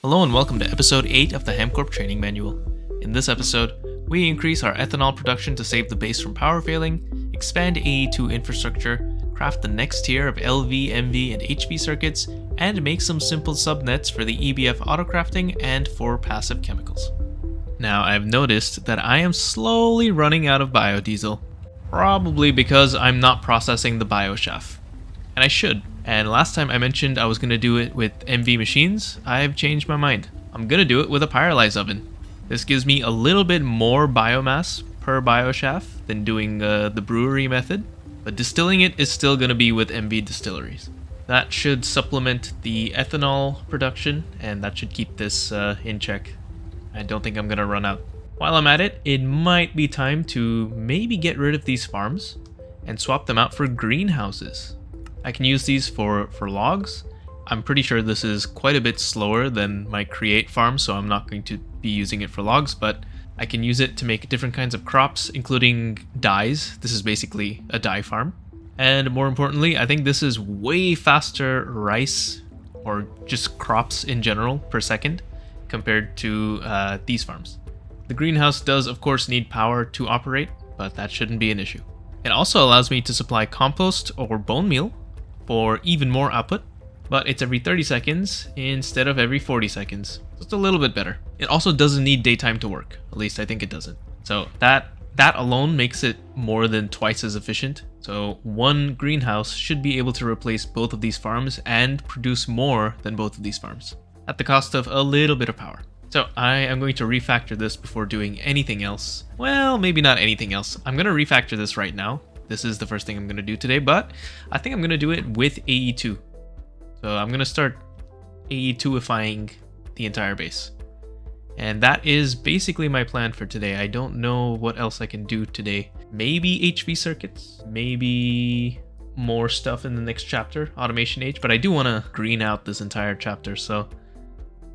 Hello and welcome to episode 8 of the HamCorp training manual. In this episode, we increase our ethanol production to save the base from power failing, expand AE2 infrastructure, craft the next tier of LV, MV, and HV circuits, and make some simple subnets for the EBF autocrafting and for passive chemicals. Now, I've noticed that I am slowly running out of biodiesel, probably because I'm not processing the biochef. And I should. And last time I mentioned I was going to do it with MV machines, I've changed my mind. I'm going to do it with a pyrolyze oven. This gives me a little bit more biomass per biochef than doing the brewery method, but distilling it is still going to be with MV distilleries. That should supplement the ethanol production, and that should keep this in check. I don't think I'm going to run out. While I'm at it, it might be time to maybe get rid of these farms and swap them out for greenhouses. I can use these for logs. I'm pretty sure this is quite a bit slower than my create farm, so I'm not going to be using it for logs, but I can use it to make different kinds of crops, including dyes. This is basically a dye farm. And more importantly, I think this is way faster rice, or just crops in general, per second, compared to these farms. The greenhouse does, of course, need power to operate, but that shouldn't be an issue. It also allows me to supply compost or bone meal for even more output, but it's every 30 seconds instead of every 40 seconds. So it's a little bit better. It also doesn't need daytime to work. At least I think it doesn't. So that alone makes it more than twice as efficient. So one greenhouse should be able to replace both of these farms and produce more than both of these farms at the cost of a little bit of power. So I am going to refactor this before doing anything else. Well, maybe not anything else. I'm going to refactor this right now. This is the first thing I'm going to do today, but I think I'm going to do it with AE2. So I'm going to start AE2ifying the entire base. And that is basically my plan for today. I don't know what else I can do today. Maybe HV circuits, maybe more stuff in the next chapter, Automation Age, but I do want to green out this entire chapter, so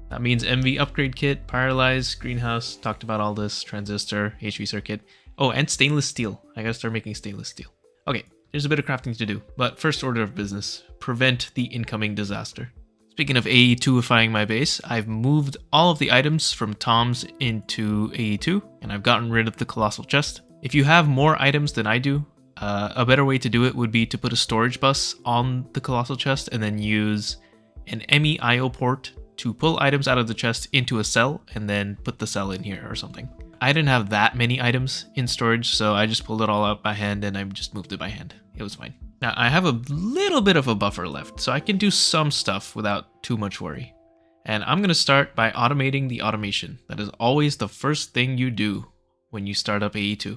that means MV upgrade kit, pyrolyze, greenhouse, talked about all this, transistor, HV circuit. Oh, and stainless steel. I gotta start making stainless steel. Okay, there's a bit of crafting to do, but first order of business, prevent the incoming disaster. Speaking of AE2ifying my base, I've moved all of the items from Tom's into AE2, and I've gotten rid of the colossal chest. If you have more items than I do, a better way to do it would be to put a storage bus on the colossal chest and then use an MEIO port to pull items out of the chest into a cell and then put the cell in here or something. I didn't have that many items in storage, so I just pulled it all out by hand and I just moved it by hand. It was fine. Now, I have a little bit of a buffer left, so I can do some stuff without too much worry. And I'm going to start by automating the automation. That is always the first thing you do when you start up AE2,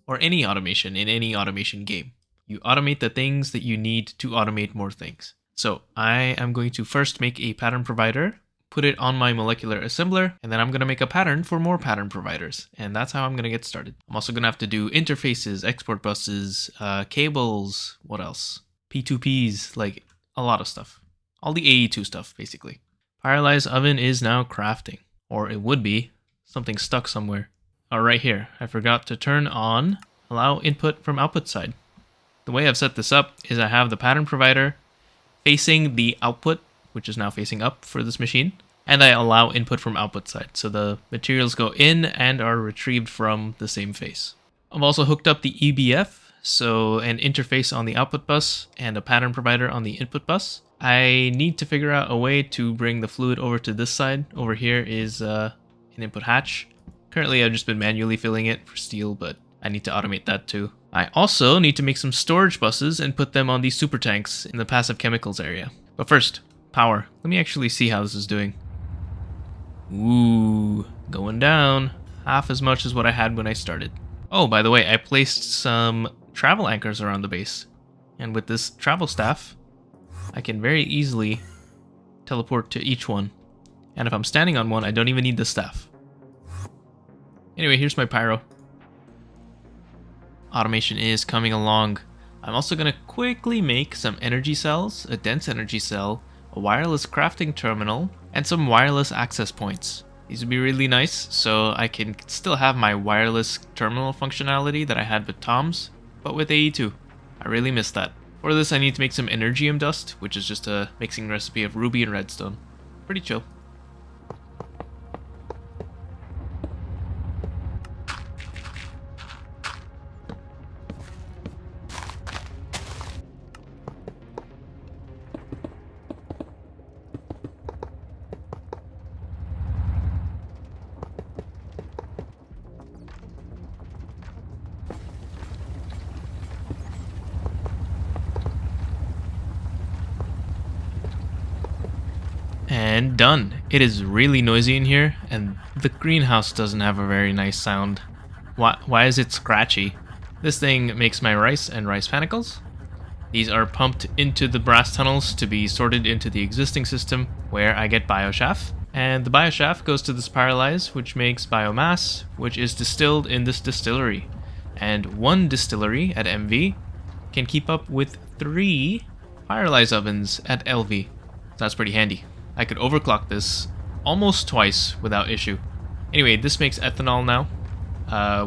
or any automation in any automation game. You automate the things that you need to automate more things. So I am going to first make a pattern provider, put it on my molecular assembler, and then I'm going to make a pattern for more pattern providers. And that's how I'm going to get started. I'm also going to have to do interfaces, export buses, cables, what else? P2Ps, like a lot of stuff. All the AE2 stuff, basically. Pyrolyze oven is now crafting. Or it would be. Something stuck somewhere. Oh, right here. I forgot to turn on allow input from output side. The way I've set this up is I have the pattern provider facing the output, which is now facing up for this machine, and I allow input from output side, so the materials go in and are retrieved from the same face. I've also hooked up the EBF, so an interface on the output bus and a pattern provider on the input bus. I need to figure out a way to bring the fluid over to this side. Over here is an input hatch. Currently I've just been manually filling it for steel, but I need to automate that too. I also need to make some storage buses and put them on these super tanks in the passive chemicals area. But first, power. Let me actually see how this is doing. Ooh, going down. Half as much as what I had when I started. Oh, by the way, I placed some travel anchors around the base. And with this travel staff, I can very easily teleport to each one. And if I'm standing on one, I don't even need the staff. Anyway, here's my pyro. Automation is coming along. I'm also going to quickly make some energy cells, a dense energy cell, a wireless crafting terminal, and some wireless access points. These would be really nice, so I can still have my wireless terminal functionality that I had with Tom's, but with AE2. I really miss that. For this I need to make some energium dust, which is just a mixing recipe of ruby and redstone. Pretty chill. And done. It is really noisy in here, and the greenhouse doesn't have a very nice sound. Why is it scratchy? This thing makes my rice and rice panicles. These are pumped into the brass tunnels to be sorted into the existing system, where I get biochaff. And the biochaff goes to the spiralize, which makes biomass, which is distilled in this distillery. And one distillery at MV can keep up with 3 spiralize ovens at LV. So that's pretty handy. I could overclock this almost twice without issue. Anyway, this makes ethanol now,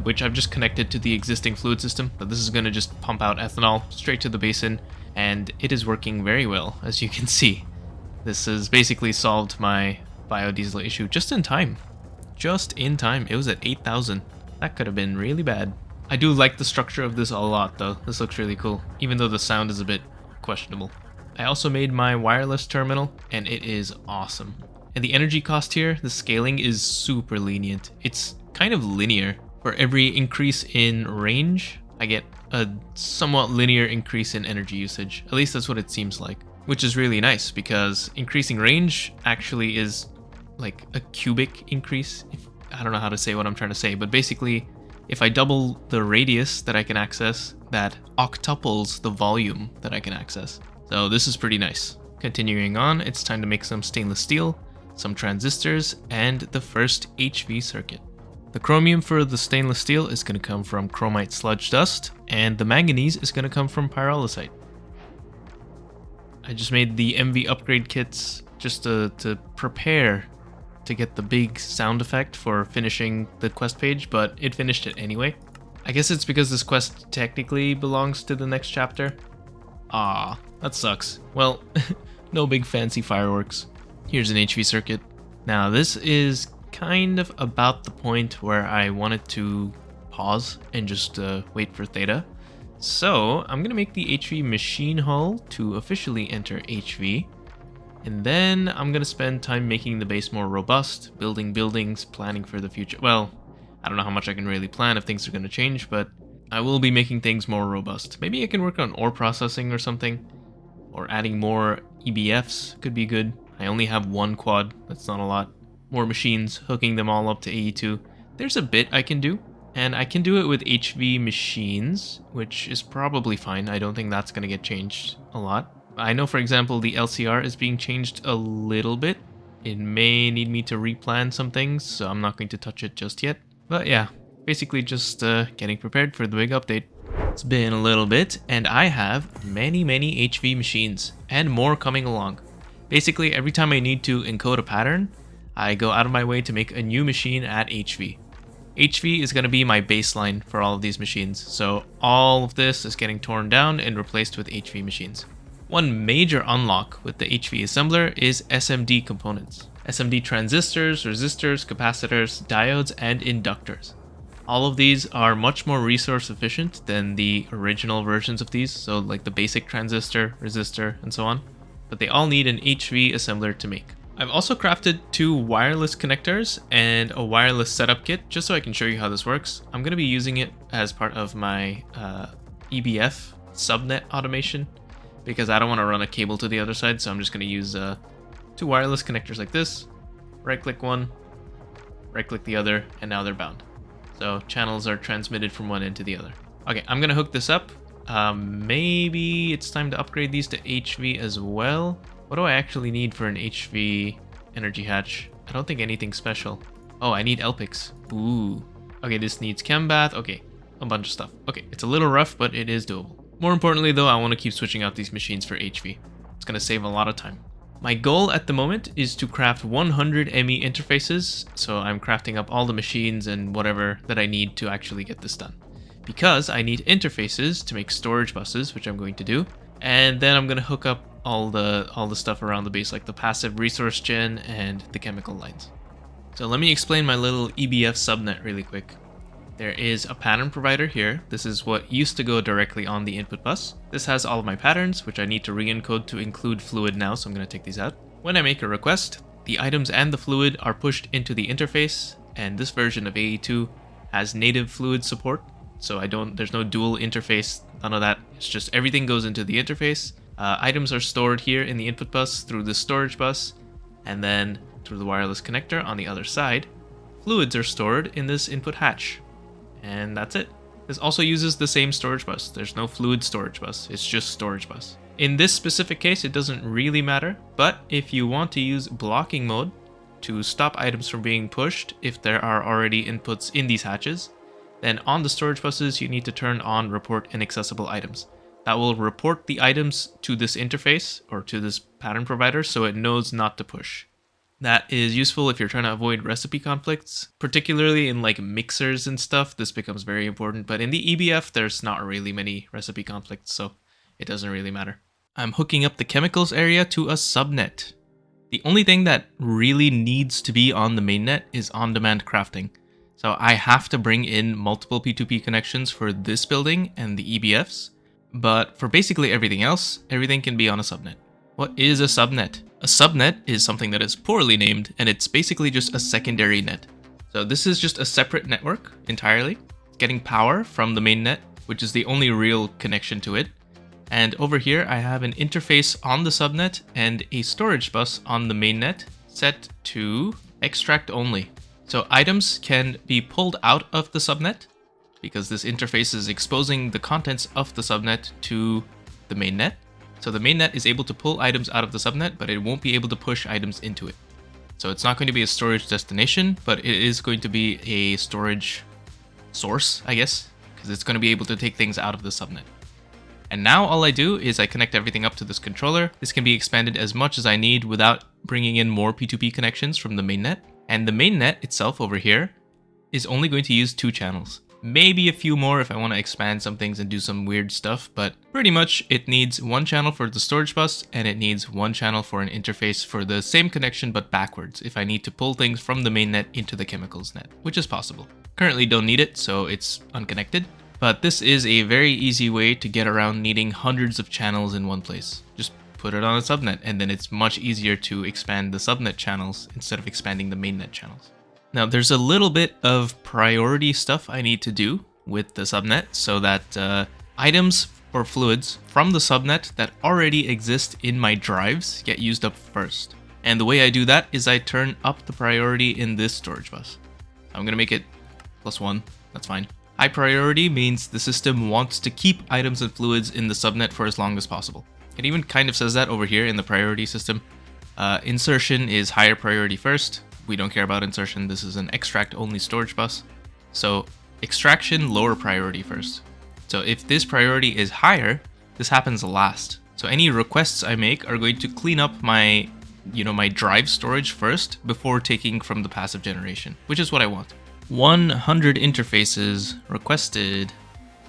which I've just connected to the existing fluid system. But this is going to just pump out ethanol straight to the basin, and it is working very well, as you can see. This has basically solved my biodiesel issue just in time. Just in time. It was at 8,000. That could have been really bad. I do like the structure of this a lot, though. This looks really cool, even though the sound is a bit questionable. I also made my wireless terminal, and it is awesome. And the energy cost here, the scaling is super lenient. It's kind of linear. For every increase in range, I get a somewhat linear increase in energy usage. At least that's what it seems like, which is really nice because increasing range actually is like a cubic increase. I don't know how to say what I'm trying to say, but basically, if I double the radius that I can access, that octuples the volume that I can access. So this is pretty nice. Continuing on, it's time to make some stainless steel, some transistors, and the first HV circuit. The chromium for the stainless steel is going to come from chromite sludge dust, and the manganese is going to come from pyrolusite. I just made the MV upgrade kits just to prepare to get the big sound effect for finishing the quest page, but it finished it anyway. I guess it's because this quest technically belongs to the next chapter. Ah, that sucks. Well, no big fancy fireworks. Here's an HV circuit. Now this is kind of about the point where I wanted to pause and just wait for theta. So I'm gonna make the HV machine hull to officially enter HV. And then I'm gonna spend time making the base more robust, building buildings, planning for the future. Well, I don't know how much I can really plan if things are gonna change, but I will be making things more robust. Maybe I can work on ore processing or something, or adding more EBFs could be good. I only have 1 quad, that's not a lot. More machines, hooking them all up to AE2. There's a bit I can do, and I can do it with HV machines, which is probably fine. I don't think that's gonna get changed a lot. I know, for example, the LCR is being changed a little bit. It may need me to replan some things, so I'm not going to touch it just yet. But yeah, basically just getting prepared for the big update. It's been a little bit, and I have many HV machines, and more coming along. Basically, every time I need to encode a pattern, I go out of my way to make a new machine at HV. HV is going to be my baseline for all of these machines, so all of this is getting torn down and replaced with HV machines. One major unlock with the HV assembler is SMD components. SMD transistors, resistors, capacitors, diodes, and inductors. All of these are much more resource efficient than the original versions of these, so like the basic transistor, resistor, and so on. But they all need an HV assembler to make. I've also crafted 2 wireless connectors and a wireless setup kit, just so I can show you how this works. I'm going to be using it as part of my EBF subnet automation, because I don't want to run a cable to the other side, so I'm just going to use 2 wireless connectors like this. Right-click one, right-click the other, and now they're bound. So channels are transmitted from one end to the other. Okay, I'm going to hook this up. Maybe it's time to upgrade these to HV as well. What do I actually need for an HV energy hatch? I don't think anything special. Oh, I need LPICs. Ooh. Okay, this needs chem bath. Okay, a bunch of stuff. Okay, it's a little rough, but it is doable. More importantly, though, I want to keep switching out these machines for HV. It's going to save a lot of time. My goal at the moment is to craft 100 ME interfaces, so I'm crafting up all the machines and whatever that I need to actually get this done. Because I need interfaces to make storage buses, which I'm going to do, and then I'm going to hook up all the stuff around the base, like the passive resource gen and the chemical lines. So let me explain my little EBF subnet really quick. There is a pattern provider here. This is what used to go directly on the input bus. This has all of my patterns, which I need to re-encode to include fluid now, so I'm going to take these out. When I make a request, the items and the fluid are pushed into the interface, and this version of AE2 has native fluid support, so there's no dual interface, none of that. It's just everything goes into the interface. Items are stored here in the input bus through the storage bus, And then through the wireless connector on the other side, fluids are stored in this input hatch. And that's it. This also uses the same storage bus. There's no fluid storage bus, it's just storage bus. In this specific case, it doesn't really matter, but if you want to use blocking mode to stop items from being pushed if there are already inputs in these hatches, then on the storage buses, you need to turn on report inaccessible items. That will report the items to this interface or to this pattern provider so it knows not to push. That is useful if you're trying to avoid recipe conflicts, particularly in like mixers and stuff. This becomes very important, but in the EBF, there's not really many recipe conflicts, so it doesn't really matter. I'm hooking up the chemicals area to a subnet. The only thing that really needs to be on the mainnet is on-demand crafting. So I have to bring in multiple P2P connections for this building and the EBFs, but for basically everything else, everything can be on a subnet. What is a subnet? A subnet is something that is poorly named, and it's basically just a secondary net. So this is just a separate network entirely, getting power from the main net, which is the only real connection to it. And over here, I have an interface on the subnet and a storage bus on the mainnet set to extract only. So items can be pulled out of the subnet because this interface is exposing the contents of the subnet to the mainnet. So the mainnet is able to pull items out of the subnet, but it won't be able to push items into it. So it's not going to be a storage destination, but it is going to be a storage source, I guess, because it's going to be able to take things out of the subnet. And now all I do is I connect everything up to this controller. This can be expanded as much as I need without bringing in more P2P connections from the mainnet. And the mainnet itself over here is only going to use 2 channels. Maybe a few more if I want to expand some things and do some weird stuff, but pretty much it needs 1 channel for the storage bus and it needs 1 channel for an interface for the same connection but backwards if I need to pull things from the mainnet into the chemicals net, which is possible. Currently don't need it, so it's unconnected. But this is a very easy way to get around needing hundreds of channels in one place. Just put it on a subnet, and then it's much easier to expand the subnet channels instead of expanding the mainnet channels. Now, there's a little bit of priority stuff I need to do with the subnet so that items or fluids from the subnet that already exist in my drives get used up first. And the way I do that is I turn up the priority in this storage bus. I'm going to make it +1. That's fine. High priority means the system wants to keep items and fluids in the subnet for as long as possible. It even kind of says that over here in the priority system. Insertion is higher priority first. We don't care about insertion. This is an extract only storage bus. So extraction, lower priority first. So if this priority is higher, this happens last. So any requests I make are going to clean up my, my drive storage first before taking from the passive generation, which is what I want. 100 interfaces requested.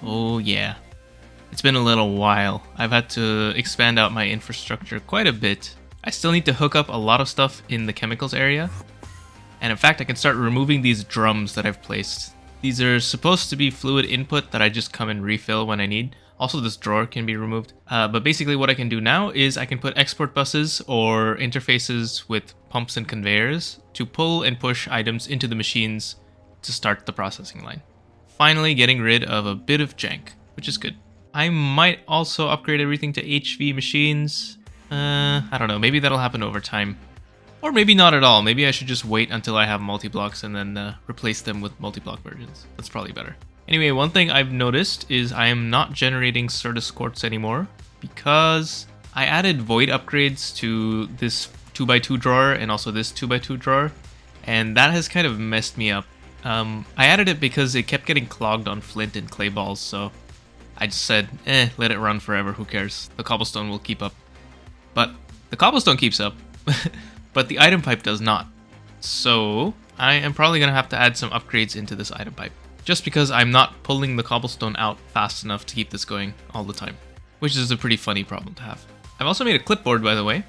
Oh yeah. It's been a little while. I've had to expand out my infrastructure quite a bit. I still need to hook up a lot of stuff in the chemicals area. And in fact, I can start removing these drums that I've placed. These are supposed to be fluid input that I just come and refill when I need. Also, this drawer can be removed. But basically what I can do now is I can put export buses or interfaces with pumps and conveyors to pull and push items into the machines to start the processing line. Finally getting rid of a bit of jank, which is good. I might also upgrade everything to HV machines. I don't know, maybe that'll happen over time. Or maybe not at all. Maybe I should just wait until I have multi-blocks and then replace them with multi-block versions. That's probably better. Anyway, one thing I've noticed is I am not generating Certus quartz anymore because I added void upgrades to this 2x2 drawer and also this 2x2 drawer, and that has kind of messed me up. I added it because it kept getting clogged on flint and clay balls, so I just said, let it run forever, who cares? The cobblestone will keep up. But the cobblestone keeps up, but the item pipe does not. So I am probably going to have to add some upgrades into this item pipe, just because I'm not pulling the cobblestone out fast enough to keep this going all the time, which is a pretty funny problem to have. I've also made a clipboard, by the way.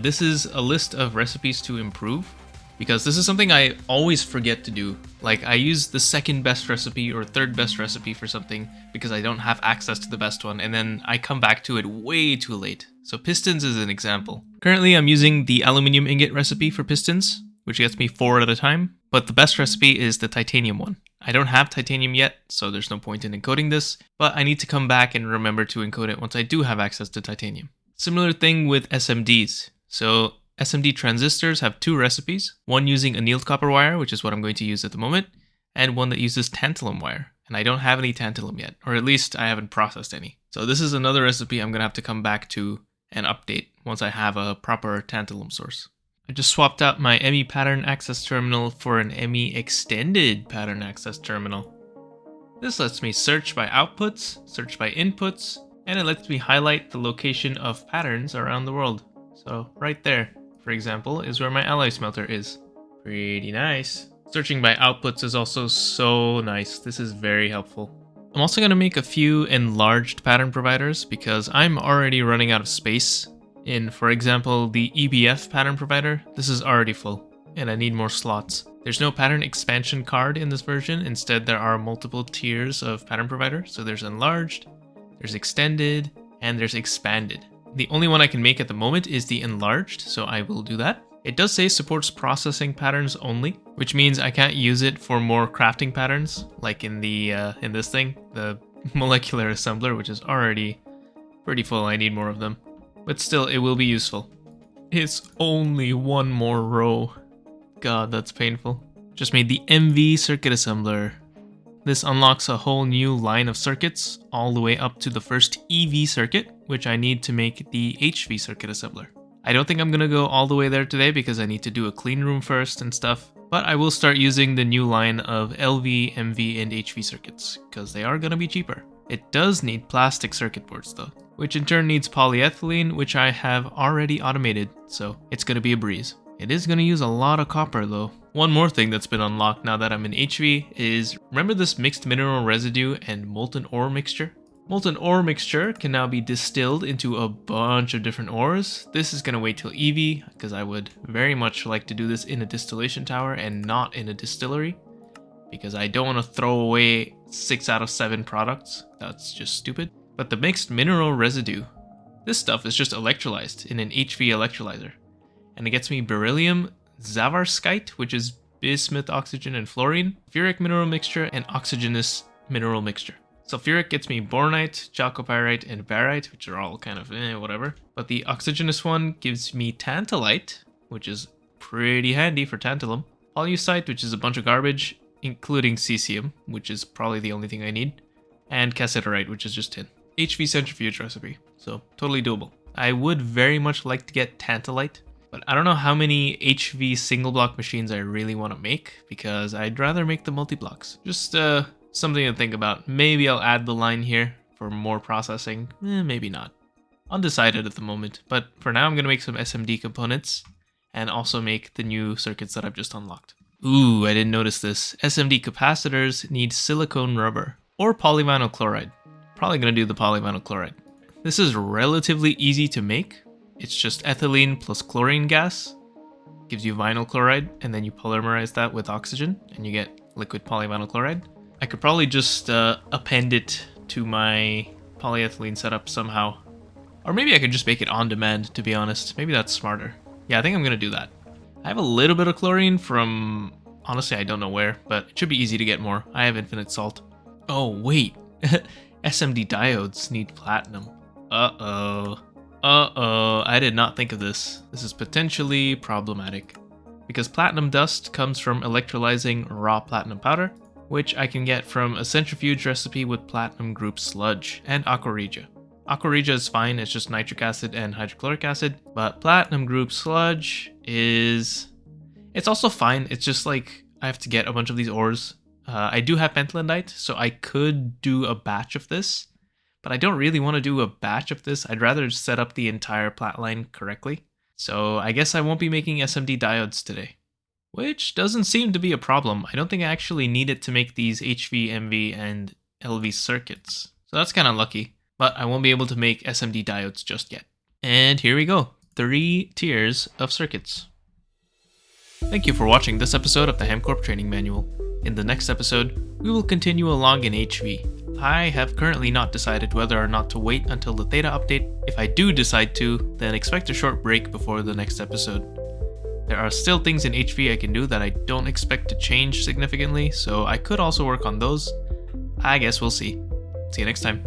This is a list of recipes to improve, because this is something I always forget to do. Like, I use the second best recipe or third best recipe for something because I don't have access to the best one, and then I come back to it way too late. So pistons is an example. Currently, I'm using the aluminum ingot recipe for pistons, which gets me 4 at a time, but the best recipe is the titanium one. I don't have titanium yet, so there's no point in encoding this, but I need to come back and remember to encode it once I do have access to titanium. Similar thing with SMDs. So SMD transistors have two recipes, one using annealed copper wire, which is what I'm going to use at the moment, and one that uses tantalum wire. And I don't have any tantalum yet, or at least I haven't processed any. So this is another recipe I'm going to have to come back to and update once I have a proper tantalum source. I just swapped out my ME pattern access terminal for an ME extended pattern access terminal. This lets me search by outputs, search by inputs, and it lets me highlight the location of patterns around the world. So right there, for example, is where my alloy smelter is. Pretty nice. Searching by outputs is also so nice. This is very helpful. I'm also going to make a few enlarged pattern providers because I'm already running out of space. In, for example, the EBF pattern provider, this is already full, and I need more slots. There's no pattern expansion card in this version. Instead, there are multiple tiers of pattern provider. So there's enlarged, there's extended, and there's expanded. The only one I can make at the moment is the enlarged, so I will do that. It does say supports processing patterns only, which means I can't use it for more crafting patterns, like in the in this thing, the molecular assembler, which is already pretty full. I need more of them, but still, it will be useful. It's only one more row. God, that's painful. Just made the MV circuit assembler. This unlocks a whole new line of circuits all the way up to the first EV circuit, which I need to make the HV circuit assembler. I don't think I'm gonna go all the way there today because I need to do a clean room first and stuff, but I will start using the new line of LV, MV, and HV circuits because they are gonna be cheaper. It does need plastic circuit boards though, which in turn needs polyethylene, which I have already automated, so it's gonna be a breeze. It is going to use a lot of copper though. One more thing that's been unlocked now that I'm in HV is, remember this mixed mineral residue and molten ore mixture? Molten ore mixture can now be distilled into a bunch of different ores. This is going to wait till EV because I would very much like to do this in a distillation tower and not in a distillery, because I don't want to throw away 6 out of 7 products. That's just stupid. But the mixed mineral residue, this stuff is just electrolyzed in an HV electrolyzer. And it gets me beryllium, zavarskite, which is bismuth, oxygen, and fluorine, ferric mineral mixture, and oxygenous mineral mixture. Sulfuric gets me bornite, chalcopyrite, and barite, which are all kind of whatever. But the oxygenous one gives me tantalite, which is pretty handy for tantalum. Pollucite, which is a bunch of garbage, including cesium, which is probably the only thing I need. And cassiterite, which is just tin. HV centrifuge recipe, so totally doable. I would very much like to get tantalite, but I don't know how many HV single block machines I really want to make because I'd rather make the multi-blocks. Just something to think about. Maybe I'll add the line here for more processing. Maybe not. Undecided at the moment, but for now I'm going to make some SMD components and also make the new circuits that I've just unlocked. Ooh, I didn't notice this. SMD capacitors need silicone rubber or polyvinyl chloride. Probably going to do the polyvinyl chloride. This is relatively easy to make. It's just ethylene plus chlorine gas, gives you vinyl chloride, and then you polymerize that with oxygen, and you get liquid polyvinyl chloride. I could probably just append it to my polyethylene setup somehow. Or maybe I could just make it on demand, to be honest. Maybe that's smarter. Yeah, I think I'm going to do that. I have a little bit of chlorine from, honestly, I don't know where, but it should be easy to get more. I have infinite salt. Oh, wait. SMD diodes need platinum. Uh-oh, I did not think of this. This is potentially problematic. Because platinum dust comes from electrolyzing raw platinum powder, which I can get from a centrifuge recipe with platinum group sludge and aqua regia. Aqua regia is fine, it's just nitric acid and hydrochloric acid, but platinum group sludge is... It's also fine, it's just like I have to get a bunch of these ores. I do have pentlandite, so I could do a batch of this, but I don't really want to do a batch of this. I'd rather set up the entire plat line correctly. So I guess I won't be making SMD diodes today, which doesn't seem to be a problem. I don't think I actually need it to make these HV, MV, and LV circuits. So that's kind of lucky, but I won't be able to make SMD diodes just yet. And here we go, 3 tiers of circuits. Thank you for watching this episode of the HamCorp Training Manual. In the next episode, we will continue along in HV. I have currently not decided whether or not to wait until the theta update. If I do decide to, then expect a short break before the next episode. There are still things in HV I can do that I don't expect to change significantly, so I could also work on those. I guess we'll see. See you next time.